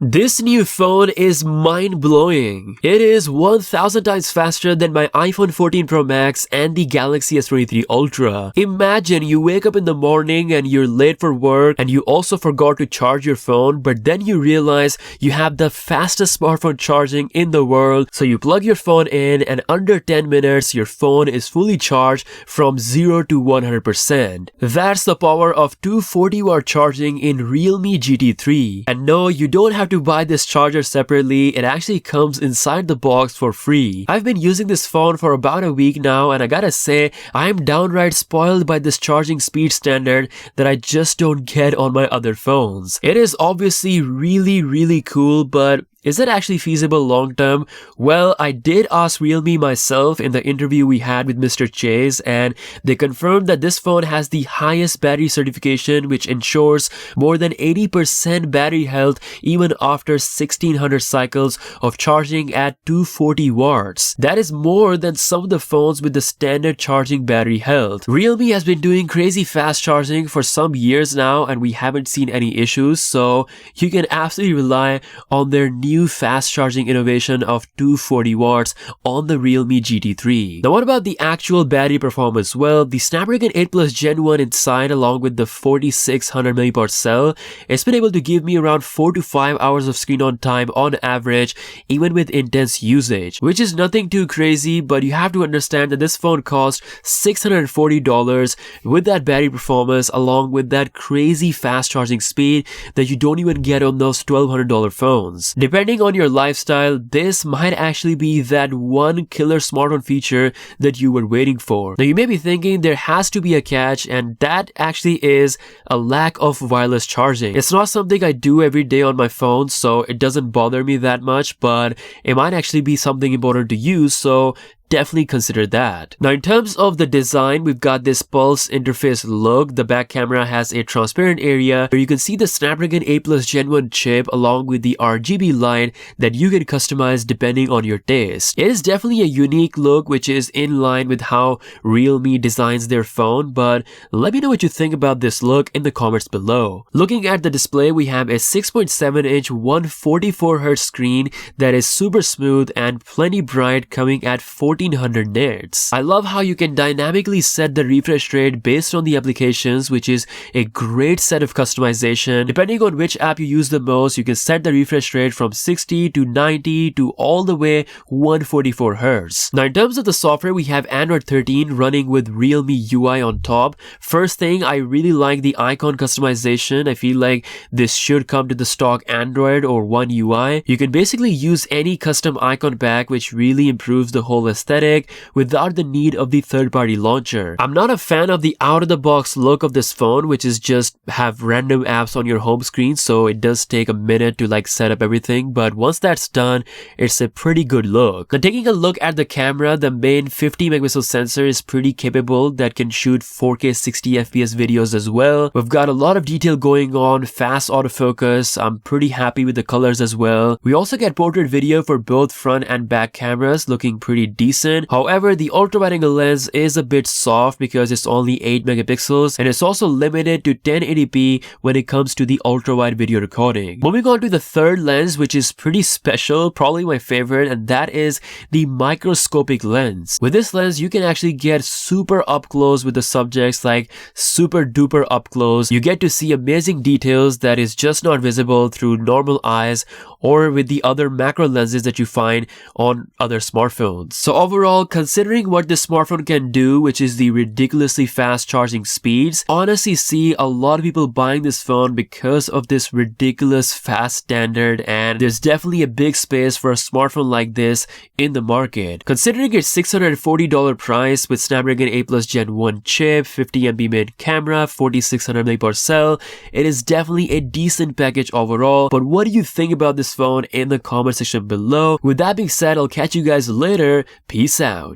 This new phone is mind-blowing. It is 1000 times faster than my iPhone 14 Pro Max and the Galaxy S23 Ultra. Imagine you wake up in the morning and you're late for work and you also forgot to charge your phone, but then you realize you have the fastest smartphone charging in the world. So you plug your phone in and under 10 minutes your phone is fully charged from 0 to 100%. That's the power of 240-watt charging in Realme GT3. And no, you don't have to buy this charger separately. It actually comes inside the box for free. I've been using this phone for about a week now, and I gotta say, I'm downright spoiled by this charging speed standard that I just don't get on my other phones. It is obviously really cool, but is it actually feasible long term? Well, I did ask Realme myself in the interview we had with Mr. Chase, and they confirmed that this phone has the highest battery certification, which ensures more than 80% battery health even after 1600 cycles of charging at 240 watts. That is more than some of the phones with the standard charging battery health. Realme has been doing crazy fast charging for some years now, and we haven't seen any issues, so you can absolutely rely on their new fast charging innovation of 240 watts on the Realme GT3. Now what about the actual battery performance? Well, the Snapdragon 8 Plus Gen 1 inside, along with the 4600 mAh cell, it's been able to give me around 4 to 5 hours of screen on time on average, even with intense usage, which is nothing too crazy, but you have to understand that this phone costs $640 with that battery performance along with that crazy fast charging speed that you don't even get on those $1,200 phones. Depending on your lifestyle, this might actually be that one killer smartphone feature that you were waiting for. Now you may be thinking there has to be a catch, and that actually is a lack of wireless charging. It's not something I do every day on my phone, so it doesn't bother me that much, but it might actually be something important to use, so definitely consider that. Now in terms of the design, we've got this pulse interface look. The back camera has a transparent area where you can see the Snapdragon 8 Plus Gen 1 chip along with the RGB light that you can customize depending on your taste. It is definitely a unique look which is in line with how Realme designs their phone, but let me know what you think about this look in the comments below. Looking at the display, we have a 6.7-inch 144Hz screen that is super smooth and plenty bright, coming at 1400 nits. I love how you can dynamically set the refresh rate based on the applications, which is a great set of customization. Depending on which app you use the most, you can set the refresh rate from 60 to 90 to all the way 144 Hz. Now in terms of the software, we have Android 13 running with Realme UI on top. First thing, I really like the icon customization. I feel like this should come to the stock Android or One UI. You can basically use any custom icon pack, which really improves the whole aesthetic without the need of the third-party launcher. I'm not a fan of the out-of-the-box look of this phone, which is just have random apps on your home screen, so it does take a minute to set up everything, but once that's done, it's a pretty good look. Now taking a look at the camera, the main 50 megapixel sensor is pretty capable that can shoot 4K 60 FPS videos as well. We've got a lot of detail going on, fast autofocus. I'm pretty happy with the colors as well. We also get portrait video for both front and back cameras, looking pretty decent. However, the ultra-wide angle lens is a bit soft because it's only 8 megapixels and it's also limited to 1080p when it comes to the ultra-wide video recording. Moving on to the third lens, which is pretty special, probably my favorite, and that is the microscopic lens. With this lens, you can actually get super up close with the subjects, like super duper up close. You get to see amazing details that is just not visible through normal eyes or with the other macro lenses that you find on other smartphones. So overall, considering what this smartphone can do, which is the ridiculously fast charging speeds, honestly see a lot of people buying this phone because of this ridiculous fast standard, and there's definitely a big space for a smartphone like this in the market. Considering its $640 price with Snapdragon 8 Plus Gen 1 chip, 50MP main camera, 4600 mAh cell, it is definitely a decent package overall. But what do you think about this phone in the comment section below? With that being said, I'll catch you guys later. Peace out.